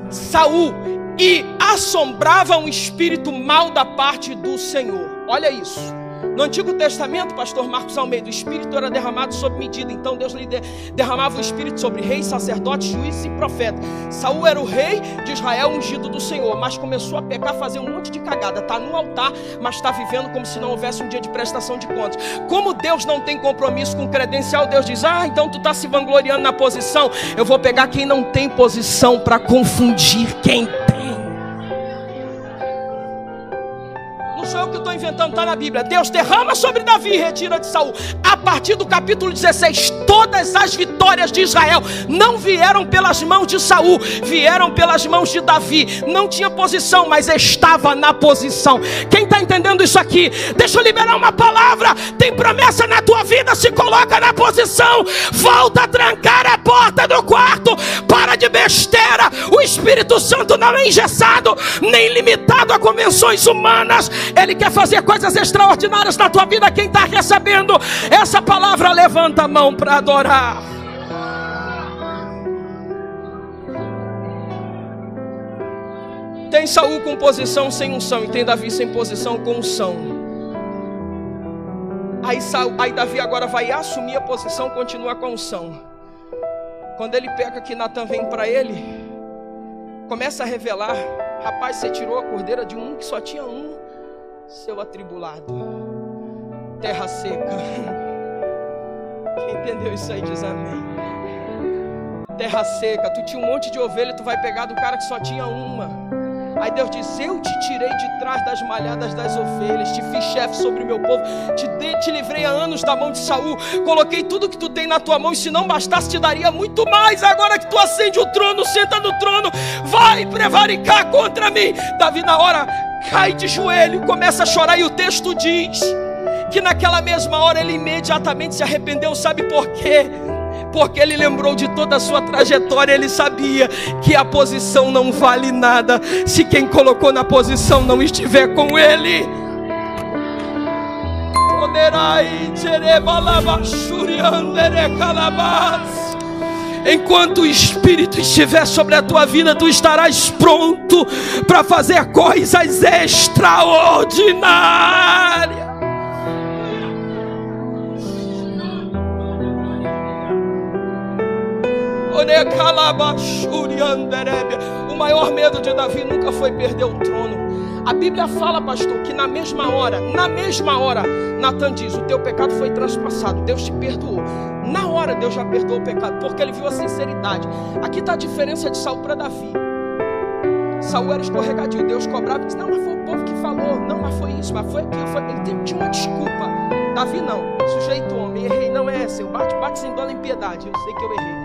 Saul, e assombrava um espírito mau da parte do Senhor. Olha isso. No Antigo Testamento, pastor Marcos Almeida, o Espírito era derramado sob medida. Então Deus lhe derramava o Espírito sobre reis, sacerdotes, juízes e profetas. Saul era o rei de Israel, ungido do Senhor, mas começou a pecar, fazer um monte de cagada. Está no altar, mas está vivendo como se não houvesse um dia de prestação de contas. Como Deus não tem compromisso com credencial, Deus diz: então tu está se vangloriando na posição. Eu vou pegar quem não tem posição para confundir quem tem. Não sou eu que estou inventando tentando, está na Bíblia. Deus derrama sobre Davi e retira de Saul. A partir do capítulo 16, todas as vitórias de Israel não vieram pelas mãos de Saul, vieram pelas mãos de Davi. Não tinha posição, mas estava na posição. Quem está entendendo isso aqui? Deixa eu liberar uma palavra. Tem promessa na tua vida, se coloca na posição. Volta a trancar a porta do quarto. Para de besteira. O Espírito Santo não é engessado, nem limitado a convenções humanas. Ele quer fazer coisas extraordinárias na tua vida. Quem está recebendo essa palavra, levanta a mão para adorar. Tem Saul com posição sem unção, e tem Davi sem posição com unção. Aí Davi agora vai assumir a posição, continua com a unção. Quando ele pega que Natan vem para ele, começa a revelar: rapaz, você tirou a cordeira de um que só tinha um, seu atribulado, terra seca. Quem entendeu isso aí diz amém. Terra seca, tu tinha um monte de ovelha, tu vai pegar do cara que só tinha uma. Aí Deus diz: eu te tirei de trás das malhadas das ovelhas, te fiz chefe sobre o meu povo, te livrei há anos da mão de Saul, coloquei tudo que tu tem na tua mão, e se não bastasse te daria muito mais. Agora que tu acende o trono, senta no trono, vai prevaricar contra mim. Davi na hora cai de joelho, começa a chorar, e o texto diz que naquela mesma hora ele imediatamente se arrependeu. Sabe por quê? Porque ele lembrou de toda a sua trajetória. Ele sabia que a posição não vale nada se quem colocou na posição não estiver com ele. Enquanto o Espírito estiver sobre a tua vida, tu estarás pronto para fazer coisas extraordinárias. O maior medo de Davi nunca foi perder o trono. A Bíblia fala, pastor, que na mesma hora, Natan diz: o teu pecado foi transpassado, Deus te perdoou. Na hora Deus já perdoou o pecado, porque ele viu a sinceridade. Aqui está a diferença de Saul para Davi. Saul era escorregadio, Deus cobrava e disse: não, mas foi o povo que falou, não, mas foi isso, mas foi aquilo, ele tinha uma desculpa. Davi não, sujeito homem, errei, não é essa, eu bate sem dó em piedade, eu sei que eu errei.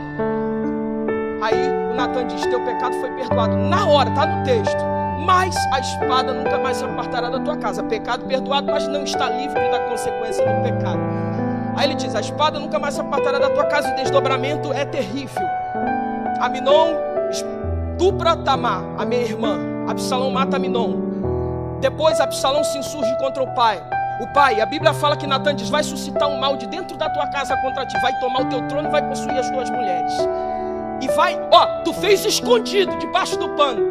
Aí o Natan diz: teu pecado foi perdoado. Na hora, está no texto: mas a espada nunca mais se apartará da tua casa. Pecado perdoado, mas não está livre da consequência do pecado. Aí ele diz: a espada nunca mais se apartará da tua casa. O desdobramento é terrível. Aminon estupra Tamar, a minha irmã. Absalão mata Aminon. Depois Absalão se insurge contra o pai. A Bíblia fala que Natan diz: vai suscitar um mal de dentro da tua casa contra ti, vai tomar o teu trono e vai possuir as tuas mulheres. E vai, tu fez escondido, debaixo do pano,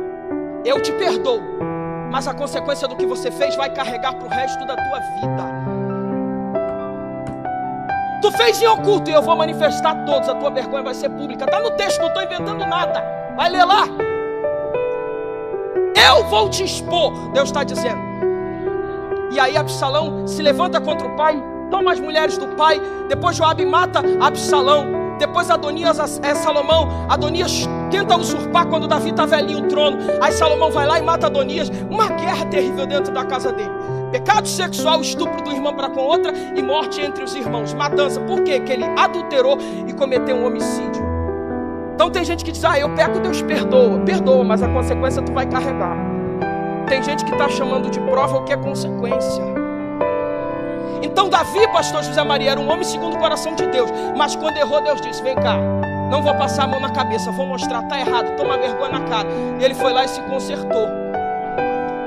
eu te perdoo, mas a consequência do que você fez vai carregar para o resto da tua vida. Tu fez em oculto e eu vou manifestar a todos, a tua vergonha vai ser pública. Está no texto, não estou inventando nada, vai ler lá. Eu vou te expor, Deus está dizendo. E aí Absalão se levanta contra o pai, toma as mulheres do pai. Depois Joabe mata Absalão. Depois Salomão, Adonias tenta usurpar quando Davi está velhinho o trono. Aí Salomão vai lá e mata Adonias. Uma guerra terrível dentro da casa dele. Pecado sexual, estupro do irmão para com outra e morte entre os irmãos, matança. Por quê? Que ele adulterou e cometeu um homicídio. Então tem gente que diz: eu peco, Deus perdoa, mas a consequência tu vai carregar. Tem gente que está chamando de prova o que é consequência. Então Davi, pastor José Maria, era um homem segundo o coração de Deus. Mas quando errou, Deus disse: vem cá, não vou passar a mão na cabeça, vou mostrar, está errado, toma vergonha na cara. E ele foi lá e se consertou.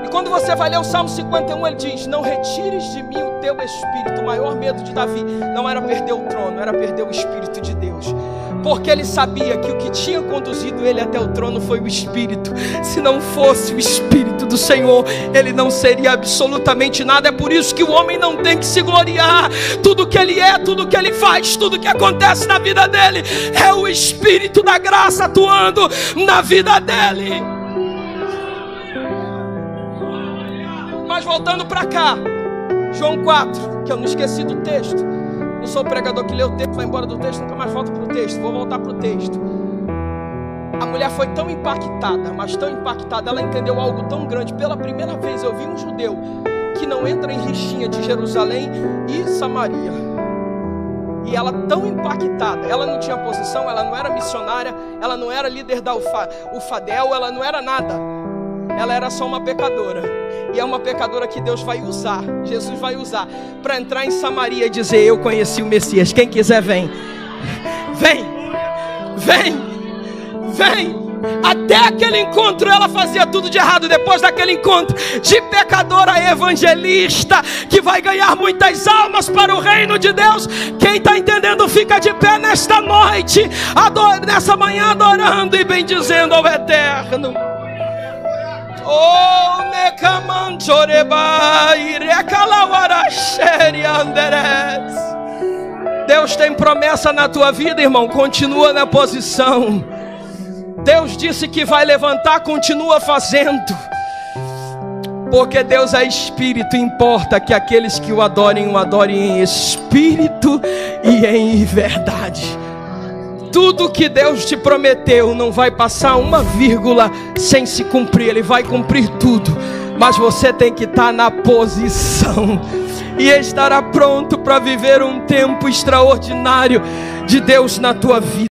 E quando você vai ler o Salmo 51, ele diz: não retires de mim o teu espírito. O maior medo de Davi não era perder o trono, era perder o Espírito de Deus. Porque ele sabia que o que tinha conduzido ele até o trono foi o Espírito. Se não fosse o Espírito do Senhor, ele não seria absolutamente nada. É por isso que o homem não tem que se gloriar. Tudo que ele é, tudo que ele faz, tudo que acontece na vida dele é o Espírito da graça atuando na vida dele. Mas voltando para cá, João 4, que eu não esqueci do texto. Não sou pregador que lê o texto, vai embora do texto, nunca mais volta para o texto. Vou voltar para o texto. A mulher foi tão impactada, mas tão impactada, ela entendeu algo tão grande. Pela primeira vez eu vi um judeu que não entra em rixinha de Jerusalém e Samaria. E ela tão impactada, ela não tinha posição, ela não era missionária, ela não era líder da UFADEL, ela não era nada. Ela era só uma pecadora. E é uma pecadora que Deus vai usar, Jesus vai usar, para entrar em Samaria e dizer: eu conheci o Messias. Quem quiser vem. Vem, vem, vem. Até aquele encontro ela fazia tudo de errado. Depois daquele encontro, de pecadora a evangelista, que vai ganhar muitas almas para o reino de Deus. Quem está entendendo, fica de pé nesta noite, nessa manhã, adorando e bendizendo ao Eterno. Oh, Deus tem promessa na tua vida, irmão. Continua na posição. Deus disse que vai levantar, continua fazendo. Porque Deus é espírito, importa que aqueles que o adorem em espírito e em verdade. Tudo que Deus te prometeu não vai passar uma vírgula sem se cumprir. Ele vai cumprir tudo, mas você tem que estar na posição e estará pronto para viver um tempo extraordinário de Deus na tua vida.